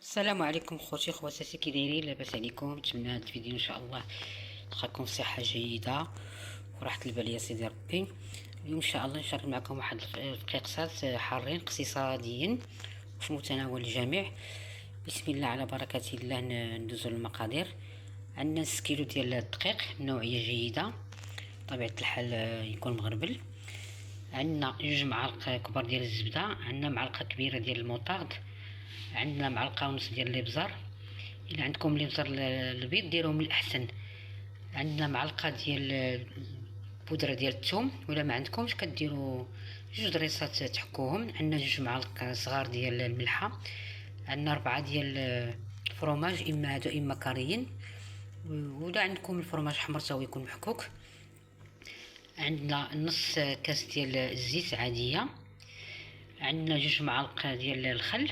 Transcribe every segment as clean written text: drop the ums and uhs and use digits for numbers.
السلام عليكم خوتي خواتاتي، كي دايرين؟ لاباس عليكم؟ نتمنى هذا الفيديو ان شاء الله تلقاكم صحه جيده وراحه البال يا سيدي ربي. اليوم ان شاء الله نشارك معكم واحد القصص حارين اقتصاديين في متناول الجميع. بسم الله على بركه الله. ندوزو للمقادير. عندنا نص كيلو ديال الدقيق نوعيه جيده، طبيعه الحال يكون مغربل. عندنا 2 معالق كبار ديال الزبده، عندنا معلقه كبيره ديال الموطارد، عندنا معلقه ونص ديال الابزار، الا عندكم الابزار البيض ديروه من الاحسن. عندنا معلقه ديال بودره ديال الثوم، ولا ما عندكمش كديروا 2 ضريصات تحكوهم. عندنا 2 معالق صغار ديال الملحه، عندنا 4 ديال الفرماج، اما هادو اما كاريين، ولا عندكم الفرماج حمر تا هو يكون محكوك. عندنا نص كاس ديال الزيت عاديه، عندنا 2 معالق ديال الخل،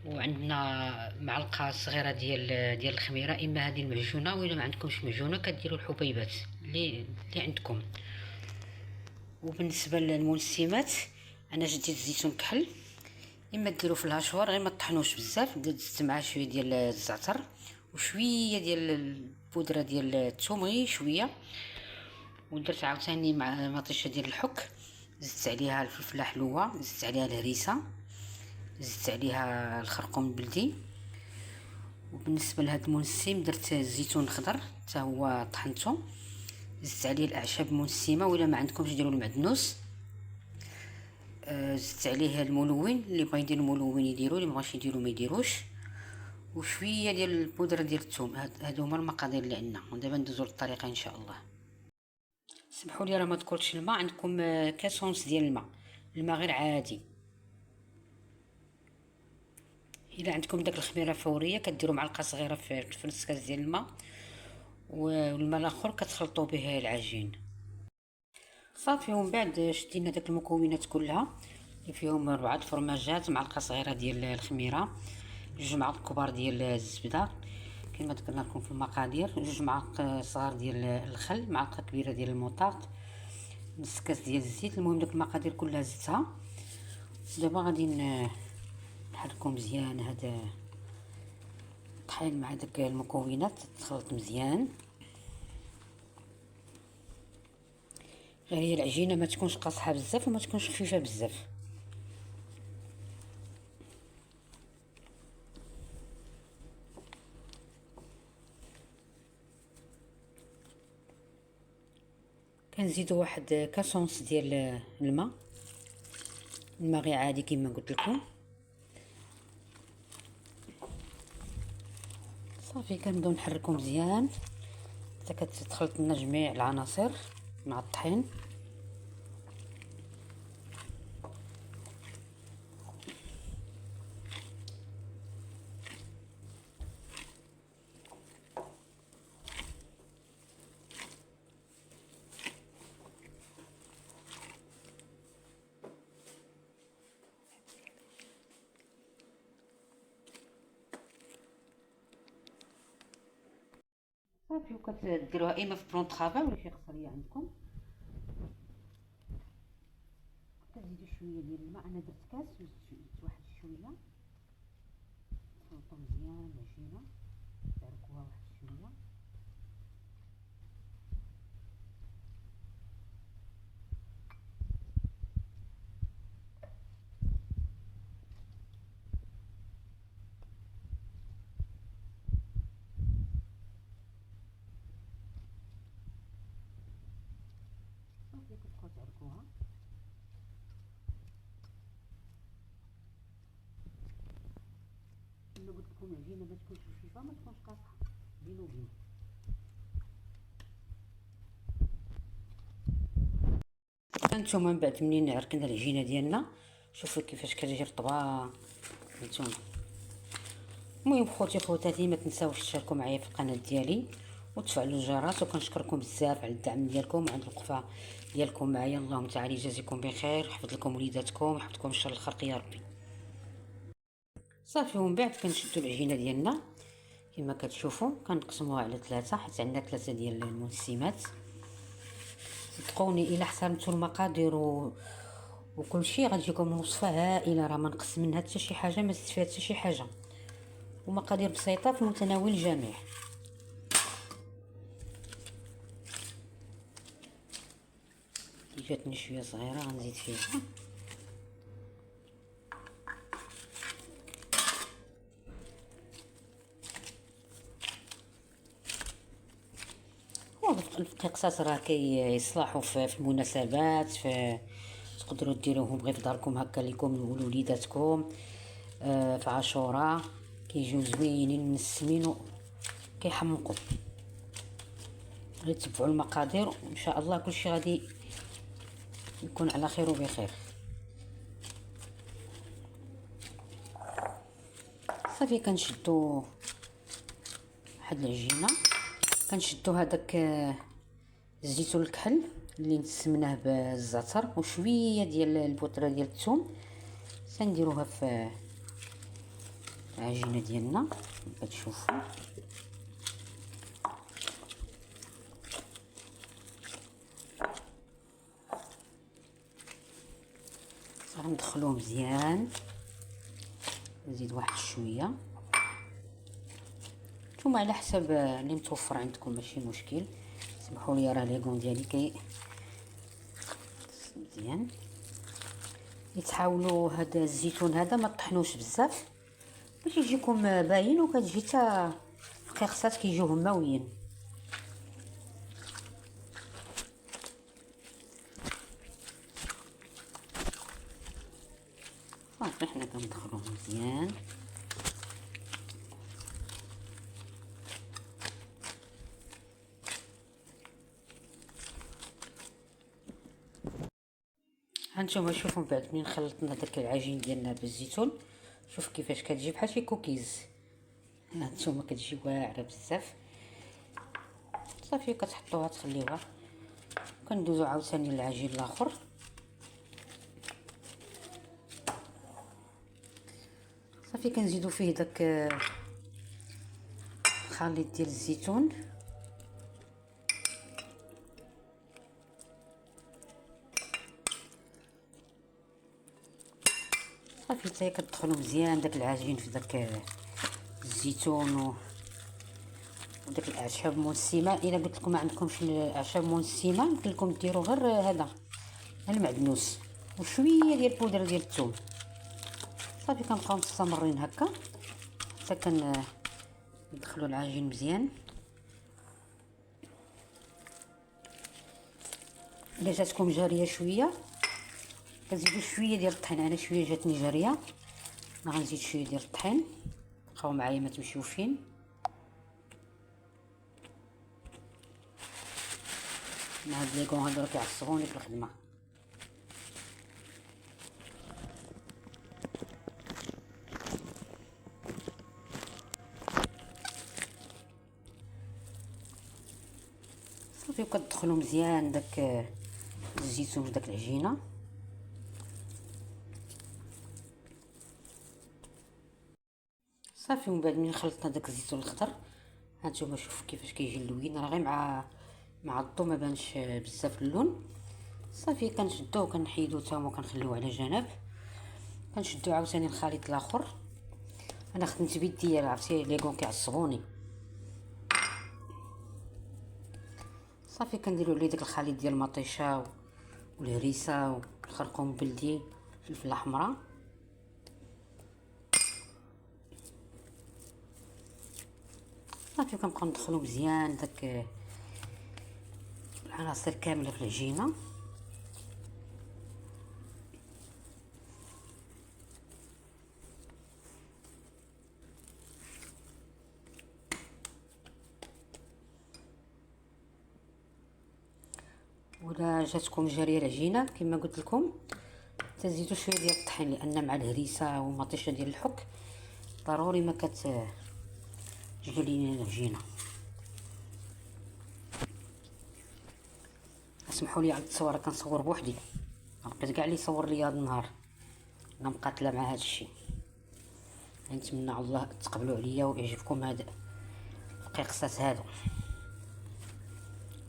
وعندنا معلقه صغيره ديال الخميره، اما هذه المعجونه ولا ما عندكمش معجونه كديروا الحبيبات اللي عندكم. وبالنسبه للمنسمات انا جديت الزيتون كحل، اما ديروا في الهاشوار غير ما طحنوش بزاف. درت معاه شويه ديال الزعتر وشويه ديال البودره ديال الثوم، غير شويه. ودرت عاوتاني مع مطيشه ديال الحك، زدت عليها الفلفله حلوه، زدت عليها الهريسه، زدت عليها الخرقوم البلدي. وبالنسبه لهاد المنسم درت الزيتون الخضر حتى هو طحنته، زدت عليه الاعشاب المنسمه ولا ما عندكمش ديروا المعدنوس. زدت عليه الملون، اللي بغا يدير الملون يديروا، اللي مبغاش يديروا ما يديروش. وشويه ديال البودره ديال الثوم. هادو هما المقادير اللي عندنا، ودابا ندوزو للطريقه ان شاء الله. سمحوا لي راه ما ذكرتش الماء. عندكم كاس ونص ديال الماء غير عادي. الا عندكم داك الخميره فوريه كديروا معلقه صغيره في نص كاس ديال الماء، والماء الاخر كتخلطوا به العجين صافي. ومن بعد شدينا داك المكونات كلها اللي فيهم 4 الفرماجات، معلقه صغيره ديال الخميره، 2 معالق كبار ديال الزبده كما ذكرنا لكم في المقادير، 2 معالق صغار ديال الخل، معلقه كبيره ديال الموطارد، نص كاس ديال الزيت. المهم داك المقادير كلها زدتها. دابا غادي نحركو مزيان هذا الطحين مع داك المكونات، تخلط مزيان. غير هي العجينه ما تكونش قاصحه بزاف وما تكونش خفيفه بزاف. كنزيدوا واحد كاس ونص ديال الماء غير عادي كما قلت لكم. صافي كنبداو نحركو مزيان حتى كتخلط لنا جميع العناصر مع الطحين. صافي وكتديروها اما في بلون طرافا ولا شي قصريه عندكم. كتزيدوا شويه ديال الماء، انا درت كاس وزدت واحد شويه. تخلطوا مزيان العجينه، تعركوها واحد شويه. صافي كتبقاو تعركوها. كما قلت لكم العجينه ما تكونش خفيفه ما تكونش قاصحه، بينو وبين. هانتوما من بعد منين عركنا العجينه ديالنا، شوفوا كيفاش كتجي رطبه. هانتوما المهم خوتي خواتاتي ما تنساوش تشاركوا معايا في القناه ديالي وتفعلوا الجرس، وكنشكركم بزاف على الدعم ديالكم وعلى الوقفه ديالكم معايا. اللهم تعالى يجازيكم بخير، يحفظ لكم وليداتكم، يحفظكم من شر الخلق يا ربي. صافي ومن بعد كنشدوا العجينه ديالنا كما كتشوفوا، كنقسموها على 3 حيت عندنا 3 ديال المنسمات. صدقوني الا احترمتوا المقادير وكل شيء غتجيكم وصفه هائله، راه ما نقص منها حتى شي حاجه، ما زدت فيها حتى شي حاجه، ومقادير بسيطه في متناول الجميع. جاتني شويه صغيره غنزيد فيها. الفقيقسات راه كيصلحوا في المناسبات، تقدروا ديروهم غير في داركم هكا ليكم ولوليداتكم. في عاشوراء كيجيو زوينين منسمين وكيحمقوا. غير تبعوا المقادير وان شاء الله كلشي غادي يكون على خير وبخير. صافي كنشدو واحد العجينه، كنشدو هذاك الزيتون الكحل اللي نسمناه بالزعتر وشويه ديال البودره ديال الثوم، سنديروها في العجينه ديالنا كتشوفوا. غندخلوه مزيان، نزيد واحد شويه، نتوما على حسب اللي متوفر عندكم ماشي مشكل. سمحوا لي راه ليغون ديالي مزيان. تحاولوا هذا الزيتون هذا ما تطحنوش بزاف باش يجيكم باين، وكتجي حتى الفقيقسات كيجيو هماويين. صافي حنا كندخلوه مزيان. هانتوما شوفوا من بعد من خلطنا داك العجين ديالنا بالزيتون، شوف كيفاش كتجي بحال شي كوكيز. هانتوما كتجي واعره بزاف. صافي كتحطوها تخليوها، كندوزو عاوتاني للعجين الاخر. صافي كنزيدو فيه داك الخليط ديال الزيتون، صافي حتى كتدخلو مزيان داك العجين في داك الزيتون وداك الاعشاب المنسمه. الا قلت لكم ما عندكمش الاعشاب المنسمه يمكن لكم ديروا غير هذا المعدنوس وشويه ديال البودره ديال الثوم. صافي كنبقاو مستمرين هكا حتى ندخلوا العجين مزيان. الا جاتكم جاريه شويه كتزيدوا شويه ديال الطحين، انا شويه جاتني جاريه، انا غنزيد شويه ديال الطحين. بقاو معايا ما تمشيو فين. مع هاد ليكون هادو راه كيعصبوني في الخدمه. صافي وكتدخلوا مزيان داك الزيتون في داك العجينه. صافي ومن بعد من خلطنا داك الزيتون الخضر، هانتوما شوفوا كيفاش كيجي اللوين، راه غير مع الضو ما بانش بزاف اللون. صافي كنشدوه وكنحيدوه حتى هو كنخليوه على جنب. كنشدو عاوتاني الخليط الاخر، انا خدمت بيديا عرفتي ليكون كيعصبوني. صافي كنديروا عليه داك الخليط ديال المطيشه والهريسه والخرقوم بلدي الفلفله حمراء. صافي كنبقاو ندخلو مزيان داك العناصر كامله في العجينه. ولا جاتكم جاريه العجينه كما قلت لكم تزيدوا شويه ديال الطحين، لان مع الهريسه والمطيشه ديال الحك ضروري ما كتجلي العجينه. اسمحوا لي على التصويره كنصور بوحدي، لقيت كاع اللي يصور لي هذا النهار، انا مقاتله مع هذا الشيء. نتمنى على الله تقبلوا عليا ويعجبكم هذا الفقيقسات هادو،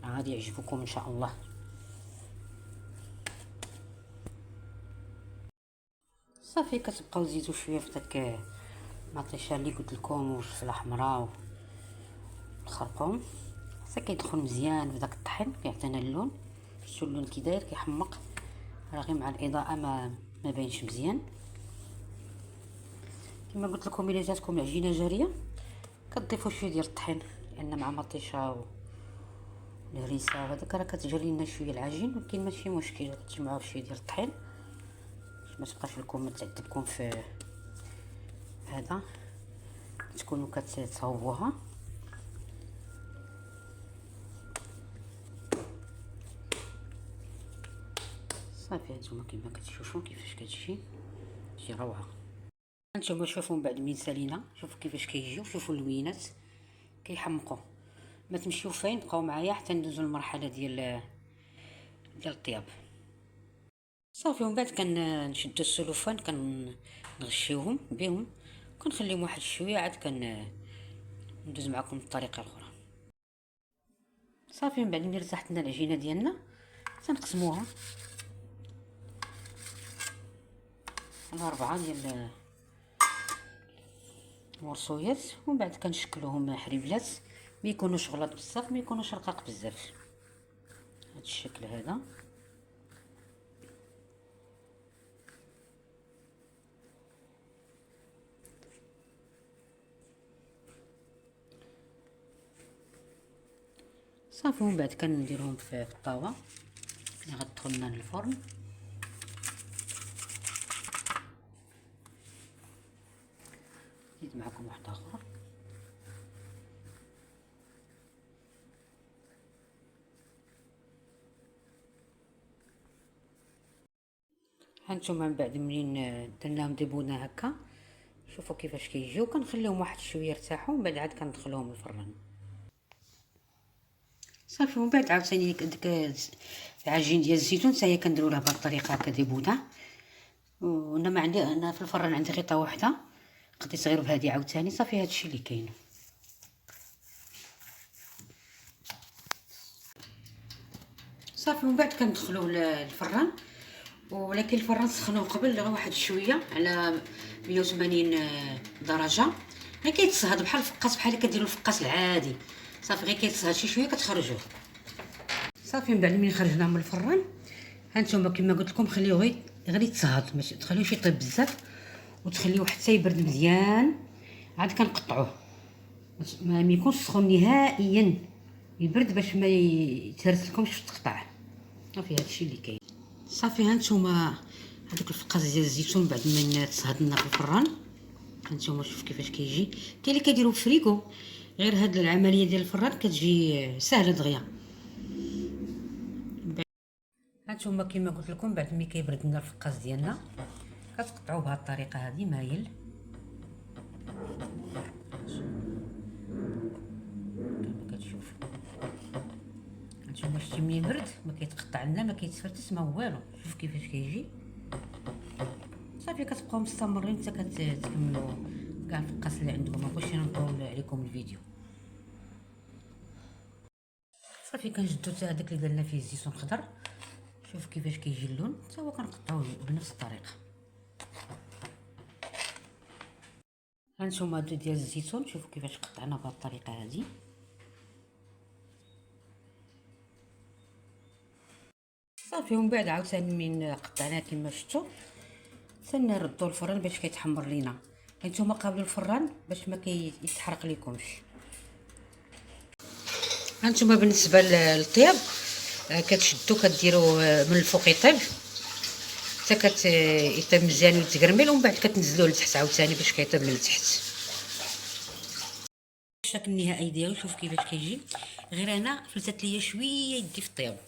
غادي يعجبكم ان شاء الله. صافي كتبقاو تزيدو شويه في داك مطيشه اللي قلت لكم والفلفله حمراء والخرقوم حتى كيدخل مزيان في داك الطحين كيعطينا اللون. شفتوا اللون كي داير كيحمق، راه غير مع الاضاءه ما باينش مزيان. كما قلت لكم الا جاتكم العجينه جاريه كتضيفوا شويه ديال الطحين، لان مع مطيشه والهريسه وهذاك راه كتجري لنا شويه العجين، ولكن ماشي مشكل تجمعوه بشويه ديال الطحين باش ما تبقاش لكم متعذبكم في هذا، تكونوا كتصاوبوها. صافي هانتوما كما كتشوفوا كيفاش كتجي روعه. هانتوما شوفوا من بعد من سالينا، شوفوا كيفاش كيجيو، شوفوا اللوينات كيحمقوا. ما تمشيو فين، بقاو معايا حتى ندوزو للمرحله ديال الطياب. صافي ومن بعد كنشدو السلوفان كنغشيوهم بهم وكنخليهم واحد شويه، عاد ندوز معكم الطريقه الاخرى. صافي من بعد ملي رتاحت لنا العجينه ديالنا تنقسموها على 4 ديال المرصويات، ومن بعد كنشكلوهم حريبلات، ما يكونوش غلاط بزاف ما يكونوش رقاق بزاف. هذا الشكل هذا. صافي ومن بعد كنديرهم في الطاوه اللي غتدخل لنا للفرن. نزيد معكم واحده اخرى. هانتوما من بعد منين درناهم ديبونا هكا، شوفوا كيفاش كيجيو. كنخليهم واحد شويه يرتاحوا ومن بعد عاد كندخلوهم الفران. صافي ومن بعد عاوتاني ديك العجين ديال الزيتون حتى هي كنديروا لها بهذه الطريقه هكا ديبونا. وانا ما عندي، انا في الفران عندي غيطه واحده قديت غير بهذه عاوتاني. صافي هادشي اللي كاين. صافي ومن بعد كندخلوا للفران، ولكن الفران سخنوه قبل غير واحد شويه على 180 درجه، غير كيتصهد بحال الفقاس، بحال اللي كديروا الفقاس العادي. صافي غير كيتصهد شي شويه كتخرجوه. صافي من بعد ملي خرجناه من الفران هانتوما كما قلت لكم خليوه غير يتصهد، ماشي تخليوش يطيب بزاف، وتخليوه حتى يبرد مزيان. عاد كنقطعوه، ما يكونش سخون نهائيا، يبرد باش ما يتهرس لكمش في التقطاع. صافي هادشي اللي كاين. صافي هانتوما هذوك الفقاس ديال الزيتون بعد من تصهد لنا في الفران، هانتوما شوف كيفاش كيجي. كاين اللي كيديروا فريكو، غير هاد العمليه ديال الفران كتجي سهله دغيا. هانتوما كما قلت لكم بعد ملي كيبرد لنا الفقاس ديالنا كتقطعوه بهذه الطريقه هذه مايل كما كتشوفوا. هانتوما شتي ملي برد ما كيتقطع لنا ما كيتفرتس ما والو. شوف كيفاش كيجي. صافي كتبقاو مستمرين حتى كتكملوا كاع الفقاس اللي عندكم. ما بغيتش نطول عليكم الفيديو. صافي كنجدو حتى هذاك اللي درنا فيه الزيتون خضر، شوف كيفاش كيجي اللون، حتى هو كنقطعوه بنفس الطريقه. هانتوما ديال الزيتون شوفوا كيفاش قطعنا بهذه الطريقه هذه. صافي ومن بعد عاوتاني من قطعناه كما شفتوا تنردو الفران باش كيتحمر لينا. هانتوما قابلوا الفران باش ما كيتحرق ليكمش. هانتوما بالنسبه للطياب كتشدو كديروا من الفوق يطيب حتى يطيب مزيان ويتقرمل، ومن بعد كتنزلوه لتحت عاوتاني باش كيطيب من التحت. الشكل النهائي ديالو شوف كيفاش كيجي. غير انا فلتت ليا شويه يدي في الطياب،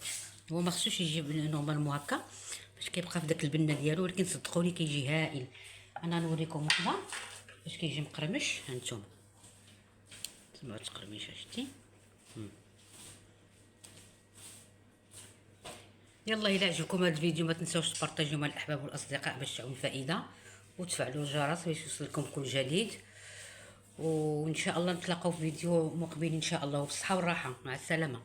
هو ما خصوش يجي نورمالمون هكا باش كيبقى في داك البنه ديالو، ولكن صدقوني كيجي هائل. انا نوريكم وحده باش كيجي مقرمش. هانتوما سمعوا التقرميشه شتي. يلا الى عجبكم هذا الفيديو ما تنساوش تبارطاجيو مع الاحباب والاصدقاء باش تعم الفائده، وتفعلوا الجرس باش يوصلكم كل جديد. وان شاء الله نتلاقاو في فيديو مقبل ان شاء الله، وبالصحه والراحه. مع السلامه.